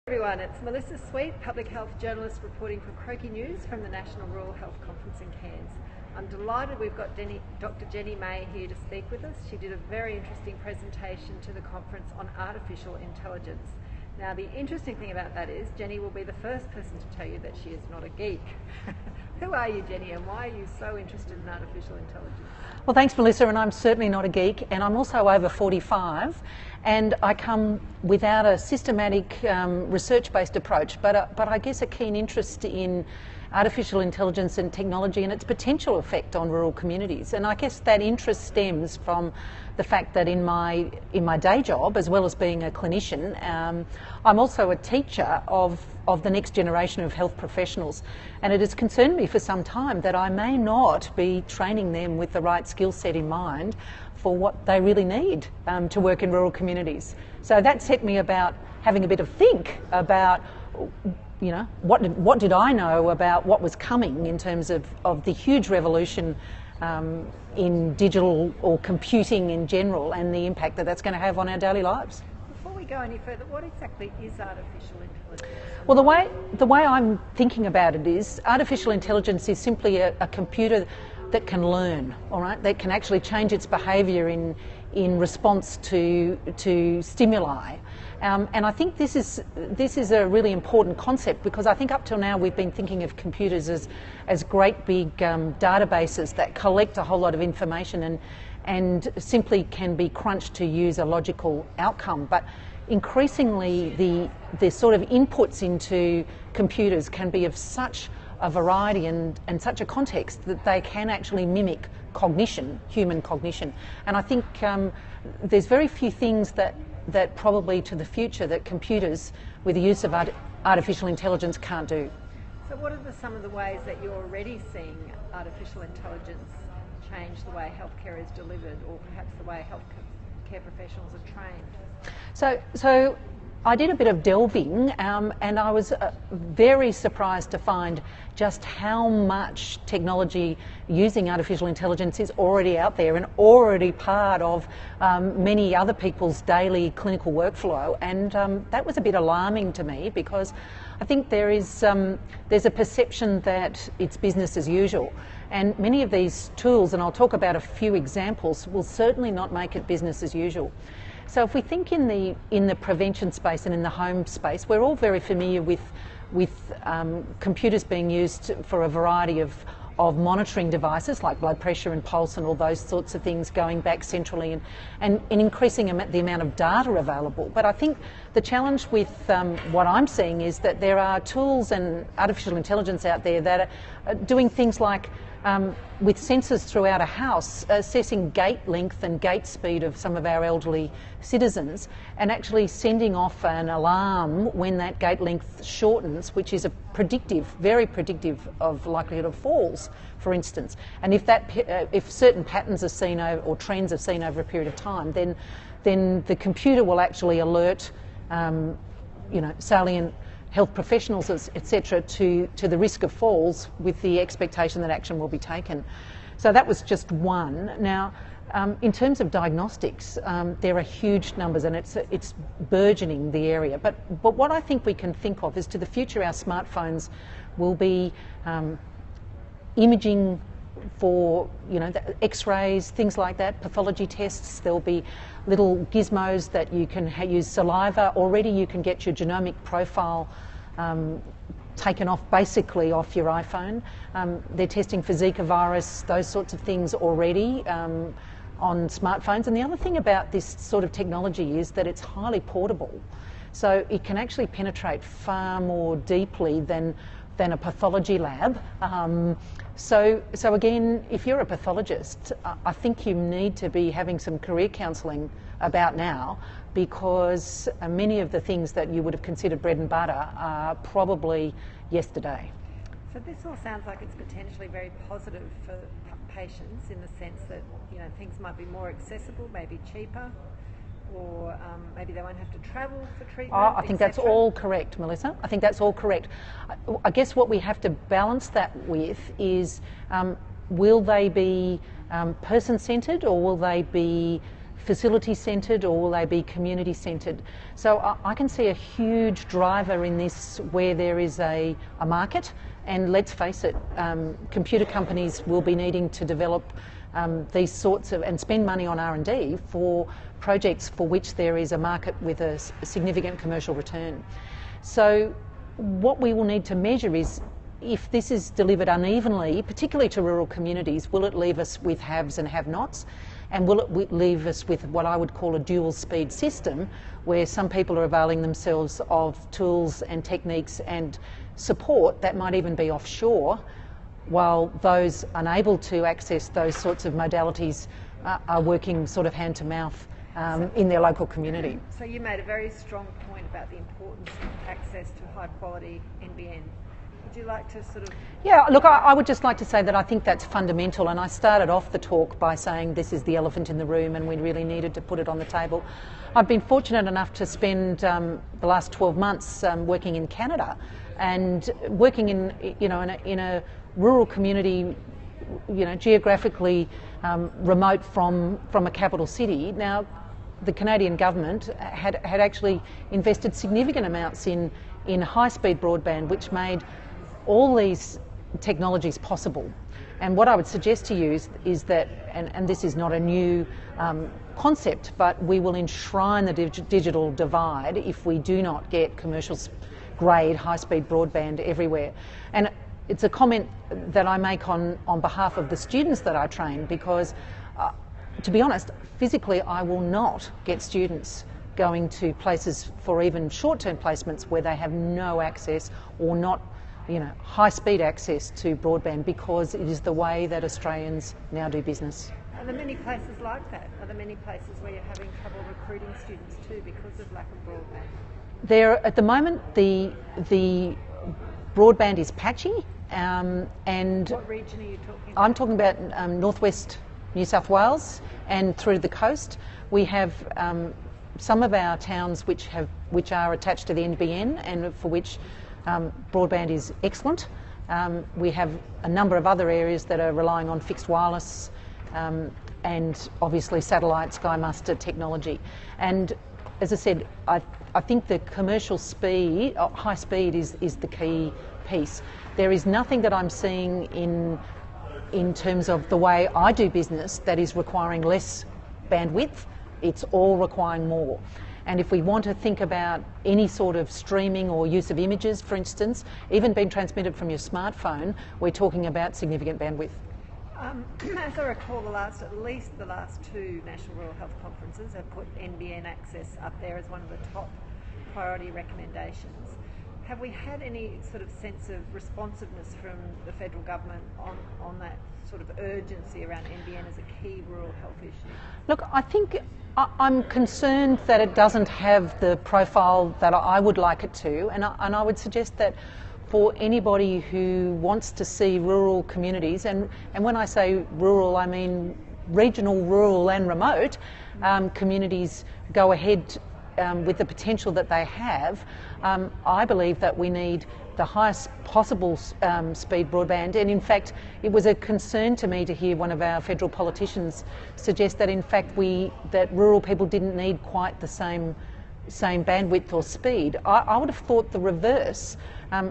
Everyone, it's Melissa Sweet, public health journalist reporting for Croaky News from the National Rural Health Conference in Cairns. I'm delighted we've got Dr. Jenny May here to speak with us. She did a very interesting presentation to the conference on artificial intelligence. Now, the interesting thing about that is Jenny will be the first person to tell you that she is not a geek. Who are you, Jenny, and why are you so interested in artificial intelligence? Well, thanks, Melissa, and I'm certainly not a geek, and I'm also over 45, and I come without a systematic research-based approach, but I guess a keen interest in artificial intelligence and technology and its potential effect on rural communities. And I guess that interest stems from the fact that in my day job, as well as being a clinician, I'm also a teacher of the next generation of health professionals. And it has concerned me for some time that I may not be training them with the right skill set in mind for what they really need to work in rural communities. So that set me about having a bit of think about, you know, what did I know about what was coming in terms of the huge revolution in digital or computing in general, and the impact that that's going to have on our daily lives. Before we go any further, what exactly is artificial intelligence? Well, the way I'm thinking about it is artificial intelligence is simply a computer that can learn, all right, that can actually change its behaviour in response to stimuli. And I think this is a really important concept, because I think up till now we've been thinking of computers as great big databases that collect a whole lot of information and simply can be crunched to use a logical outcome. But increasingly the sort of inputs into computers can be of such a variety and such a context that they can actually mimic cognition, human cognition. And I think there's very few things that probably to the future that computers with the use of artificial intelligence can't do. So what are some of the ways that you're already seeing artificial intelligence change the way healthcare is delivered, or perhaps the way healthcare professionals are trained? So I did a bit of delving and I was very surprised to find just how much technology using artificial intelligence is already out there and already part of many other people's daily clinical workflow. And that was a bit alarming to me, because I think there's a perception that it's business as usual. And many of these tools, and I'll talk about a few examples, will certainly not make it business as usual. So if we think in the prevention space and in the home space, we're all very familiar with computers being used for a variety of monitoring devices like blood pressure and pulse and all those sorts of things, going back centrally and increasing the amount of data available. But I think the challenge with what I'm seeing is that there are tools and artificial intelligence out there that are doing things like with sensors throughout a house, assessing gait length and gait speed of some of our elderly citizens, and actually sending off an alarm when that gait length shortens, which is very predictive of likelihood of falls, for instance. And if certain patterns are seen or trends are seen over a period of time, then the computer will actually alert salient health professionals, etc., to the risk of falls, with the expectation that action will be taken. So that was just one. Now, in terms of diagnostics, there are huge numbers, and it's burgeoning the area. But what I think we can think of is, to the future, our smartphones will be imaging for X-rays, things like that, pathology tests. There'll be little gizmos that you can use saliva. Already you can get your genomic profile taken basically off your iPhone. They're testing for Zika virus, those sorts of things already on smartphones. And the other thing about this sort of technology is that it's highly portable. So it can actually penetrate far more deeply than a pathology lab. So again, if you're a pathologist, I think you need to be having some career counselling about now, because many of the things that you would have considered bread and butter are probably yesterday. So this all sounds like it's potentially very positive for patients, in the sense that things might be more accessible, maybe cheaper, or maybe they won't have to travel for treatment. I think that's all correct, Melissa. I think that's all correct. I guess what we have to balance that with is, will they be person-centred, or will they be facility centred or will they be community centred? So I can see a huge driver in this where there is a market, and let's face it, computer companies will be needing to develop these sorts of and spend money on R&D for projects for which there is a market with a significant commercial return. So what we will need to measure is if this is delivered unevenly, particularly to rural communities, will it leave us with haves and have-nots? And will it leave us with what I would call a dual speed system, where some people are availing themselves of tools and techniques and support that might even be offshore, while those unable to access those sorts of modalities are working sort of hand to mouth in their local community. So you made a very strong point about the importance of access to high quality NBN. Would you like to sort of... Yeah, look, I would just like to say that I think that's fundamental, and I started off the talk by saying this is the elephant in the room and we really needed to put it on the table. I've been fortunate enough to spend the last 12 months working in Canada and working in a rural community, geographically remote from a capital city. Now, the Canadian government had actually invested significant amounts in high-speed broadband, which made all these technologies possible. And what I would suggest to you is that, and this is not a new concept, but we will enshrine the digital divide if we do not get commercial grade high-speed broadband everywhere. And it's a comment that I make on behalf of the students that I train, because to be honest, physically I will not get students going to places for even short-term placements where they have no access or not high-speed access to broadband, because it is the way that Australians now do business. Are there many places like that? Are there many places where you're having trouble recruiting students too because of lack of broadband? There, at the moment, the broadband is patchy. And what region are you talking about? I'm talking about northwest New South Wales and through the coast. We have some of our towns which are attached to the NBN and for which broadband is excellent. We have a number of other areas that are relying on fixed wireless and obviously satellite Sky Master technology. And as I said, I think the commercial speed, high speed is the key piece. There is nothing that I'm seeing in terms of the way I do business that is requiring less bandwidth. It's all requiring more. And if we want to think about any sort of streaming or use of images, for instance, even being transmitted from your smartphone, we're talking about significant bandwidth. As I recall, at least the last two National Rural Health Conferences have put NBN access up there as one of the top priority recommendations. Have we had any sort of sense of responsiveness from the federal government on that sort of urgency around NBN as a key rural health issue? Look, I think I'm concerned that it doesn't have the profile that I would like it to, and I would suggest that for anybody who wants to see rural communities, and when I say rural, I mean regional, rural and remote communities go ahead with the potential that they have. I believe that we need the highest possible speed broadband, and in fact it was a concern to me to hear one of our federal politicians suggest that in fact that rural people didn't need quite the same bandwidth or speed. I would have thought the reverse.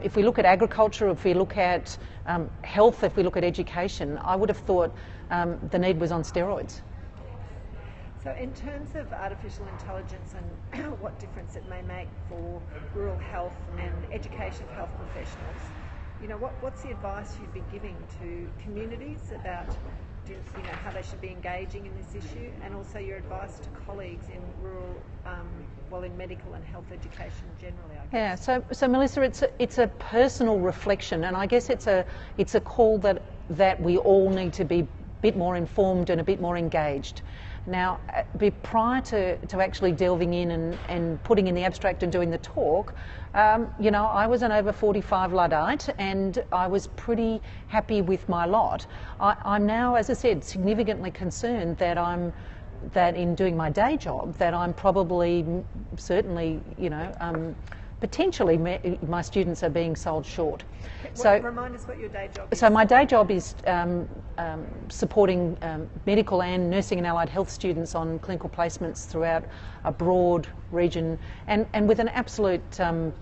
If we look at agriculture, if we look at health, if we look at education, I would have thought the need was on steroids. So in terms of artificial intelligence and what difference it may make for rural health and education of health professionals, what's the advice you'd be giving to communities about how they should be engaging in this issue, and also your advice to colleagues in rural, in medical and health education generally, I guess? Yeah, so Melissa, it's a personal reflection, and I guess it's a call that we all need to be a bit more informed and a bit more engaged. Now, prior to actually delving in and putting in the abstract and doing the talk, I was an over 45 Luddite and I was pretty happy with my lot. I'm now, as I said, significantly concerned that in doing my day job, that I'm probably certainly, potentially my students are being sold short. Remind us what your day job is. So my day job is supporting medical and nursing and allied health students on clinical placements throughout a broad region, and with an absolute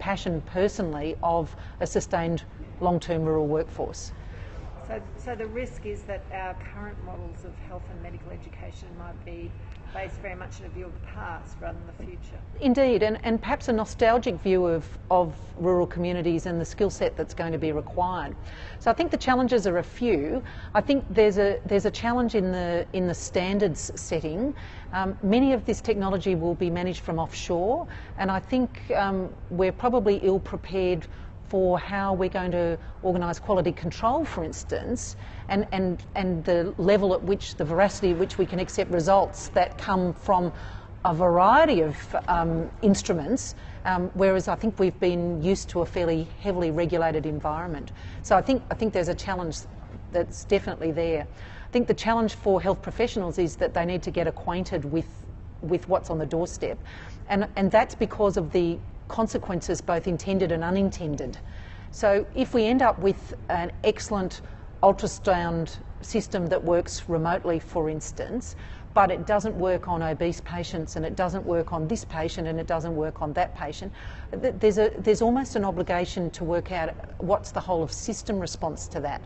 passion personally of a sustained long-term rural workforce. So the risk is that our current models of health and medical education might be based very much on a view of the past rather than the future. Indeed, and perhaps a nostalgic view of rural communities and the skill set that's going to be required. So I think the challenges are a few. I think there's a challenge in the standards setting. Many of this technology will be managed from offshore, and I think we're probably ill prepared for how we're going to organise quality control, for instance, and the level at which, the veracity at which we can accept results that come from a variety of instruments, whereas I think we've been used to a fairly heavily regulated environment. So I think there's a challenge that's definitely there. I think the challenge for health professionals is that they need to get acquainted with what's on the doorstep, and that's because of the consequences, both intended and unintended. So if we end up with an excellent ultrasound system that works remotely, for instance, but it doesn't work on obese patients, and it doesn't work on this patient, and it doesn't work on that patient, there's almost an obligation to work out what's the whole of system response to that.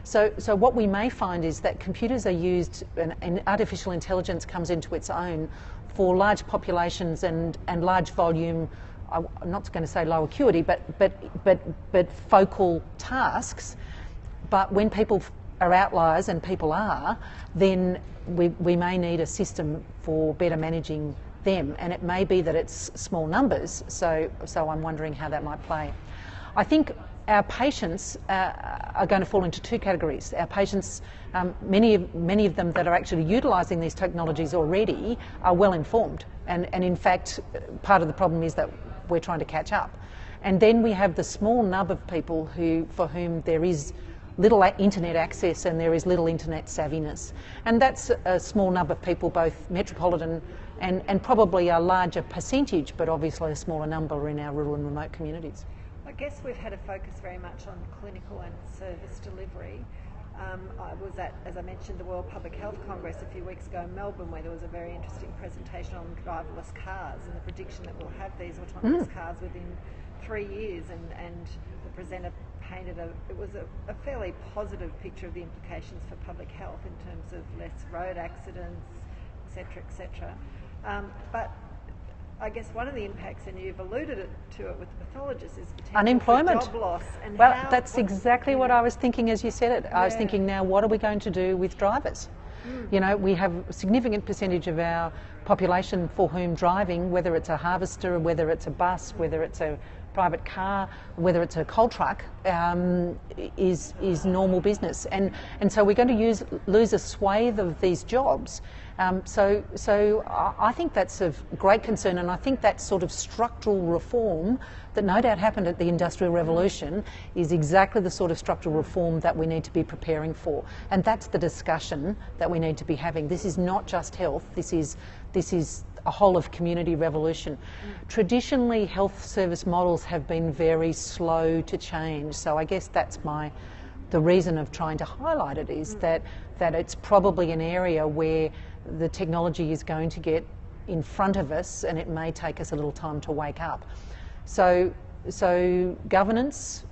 So what we may find is that computers are used, and artificial intelligence comes into its own for large populations and large volume, I'm not going to say low acuity, but focal tasks. But when people are outliers, and people are, then we may need a system for better managing them. And it may be that it's small numbers, so I'm wondering how that might play. I think our patients are going to fall into two categories. Our patients, many of them that are actually utilising these technologies already, are well informed. And in fact, part of the problem is that we're trying to catch up. And then we have the small nub of people for whom there is little internet access and there is little internet savviness. And that's a small number of people, both metropolitan and probably a larger percentage, but obviously a smaller number in our rural and remote communities. I guess we've had a focus very much on clinical and service delivery. I was at, as I mentioned, the World Public Health Congress a few weeks ago in Melbourne, where there was a very interesting presentation on driverless cars and the prediction that we'll have these autonomous cars within 3 years, and the presenter painted it was a fairly positive picture of the implications for public health in terms of less road accidents, etc., etc. But I guess one of the impacts, and you've alluded to it with the pathologists, is potential unemployment, job loss. And well, that's exactly what I was thinking as you said it. I was thinking, now what are we going to do with drivers? You know, we have a significant percentage of our population for whom driving, whether it's a harvester, whether it's a bus, whether it's a private car, whether it's a coal truck, is normal business, and so we're going to lose a swathe of these jobs. So I think that's of great concern, and I think that sort of structural reform that no doubt happened at the Industrial Revolution is exactly the sort of structural reform that we need to be preparing for, and that's the discussion that we need to be having. This is not just health. This is a whole of community revolution. Traditionally, health service models have been very slow to change, so I guess that's the reason of trying to highlight it, is that it's probably an area where the technology is going to get in front of us, and it may take us a little time to wake up. So governance,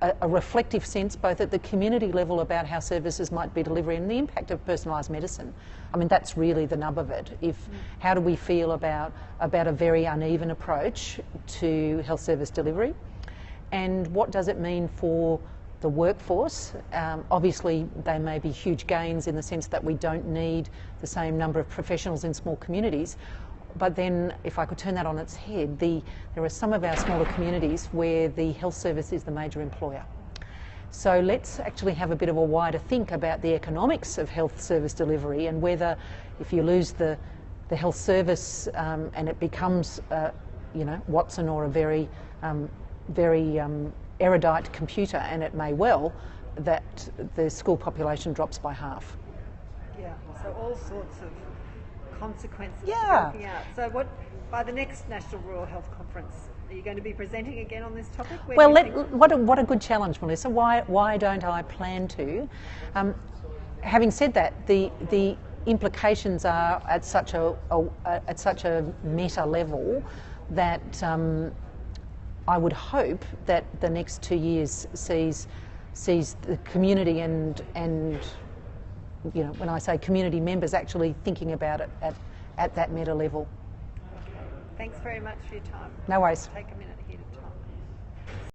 a reflective sense both at the community level about how services might be delivered, and the impact of personalised medicine. I mean, that's really the nub of it. How do we feel about a very uneven approach to health service delivery, and what does it mean for the workforce? Obviously, they may be huge gains in the sense that we don't need the same number of professionals in small communities. But then, if I could turn that on its head, there are some of our smaller communities where the health service is the major employer. So let's actually have a bit of a wider think about the economics of health service delivery, and whether, if you lose the health service and it becomes, Watson or a very erudite computer, and it may well, that the school population drops by half. Yeah, so all sorts of consequences Yeah. working out. So by the next National Rural Health Conference, Are you going to be presenting again on this topic? Well, what a good challenge, Melissa. Why don't I plan to? Having said that, the implications are at such a meta level that I would hope that the next 2 years sees the community and you know, when I say community members actually thinking about it at that meta level. Okay. Thanks very much for your time. No worries. Take a minute here to time.